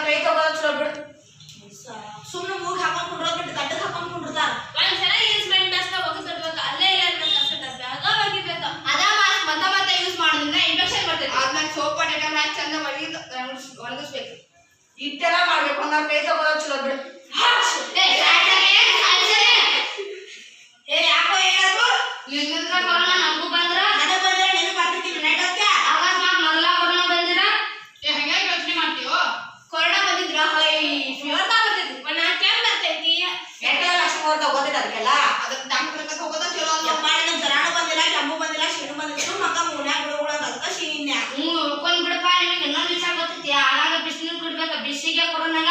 ಕೈ ತಗೋದು ಚಲೋ ಬಿಡು. ಸುಮ್ಮನೆ ಮೂಗ್ ಹಾಕೊಂಡ್ ಕುಂಡ್ರೋದ್ ಬಿಟ್ಟು ಗಡ್ಡಕ್ಕೆ ಹಾಕೊಂಡ್ ಕುಂಡ್ರತಾರ. ಒಂದ್ಸಲ ಯೂಸ್ ಮಾಡಿ ಬ್ಯಾಸ್ಗ ಒಗದ್ಬಿಡ್ಬೇಕು. ಅಲ್ಲೇ ಇಲ್ಲ ಅನ್ಬೇಕು ಅಷ್ಟೇ ಬ್ಯಾಗ ಒಗಿಬೇಕು. ಅದ ಮಾಸ್ಕ್ ಮತ್ತೆ ಯೂಸ್ ಮಾಡೋದ್ರಿಂದ ಇನ್ಫೆಕ್ಷನ್ ಬರ್ತೈತಿ. ಆದ್ಮೇಲೆ ಸೋಪ್ ವಾಟರ್ ಹಾಕಿ ಚಂದ ಒಣಗಿಸ್ಬೇಕು. ಇಷ್ಟೆಲ್ಲ ಮಾಡ್ಬೇಕು ಅಂದ್ರೆ ಕೈ ತಗೋದು ಚಲೋ ಬಿಡು. ಯಾಕೋ ಏನಾದ್ರು ನಿನ್ನಿಂದ ಕೊರೋನಾ ನಮಗೂ ಬಂದ್ರ ನನಗ್ ಬಂದ್ರೆ ನಿನಗ್ ಬರ್ತಿದ್ದೀವಿ ನೈಟಕ್ಕೆ. ಅಕಸ್ಮಾತ್ ಮೊದಲ ಕೊರೋನಾ ಬಂದಿರ ಹೆಂಗಾಗಿ ಯೋಚನೆ ಮಾಡ್ತೀವೋ. ಕೊರೋನಾ ಬಂದಿದ್ರ ಫೀವರ್ ಬರ್ತೈತಿ, ಕೆಮ್ಮು ಬರ್ತೈತಿ. ಎಂಟೆಲ್ಲ ಲಕ್ಷಣ ಬರ್ತಾವ ಗೊತ್ತಿಲ್ಲ ಅದಕ್ಕೆಲ್ಲ. ಅದಕ್ಕೆ ಡಾಕ್ಟರ್ ಹತ್ರ ಹೋಗೋದ ಚಲೋ ಅಲ್ಲ. ಯಪ್ಪ ನನಗ್ ಜ್ವರಾನು ಬಂದಿಲ್ಲ, ಕೆಮ್ಮು ಬಂದಿಲ್ಲ, ಶೀನು ಬಂದಿಲ್ಲ. ಸುಮ್ಮಕ್ಕ ಮೂನ್ಯಾಗ ಬಿಡುಗಳು ಅದಕ್ಕ ಶೀನ್ಯಾಗ ಉಳ್ಕೊಂಡ್ ಬಿಡಪ್ಪ. ನಿಮಗೆ ಇನ್ನೊಂದು ವಿಷಯ ಗೊತ್ತೈತಿ, ಆಗಾಗ ಬಿಸಿಲು ಕುಡ್ಬೇಕ. ಬಿಸಿಗೆ ಕೊರೋನಾಗ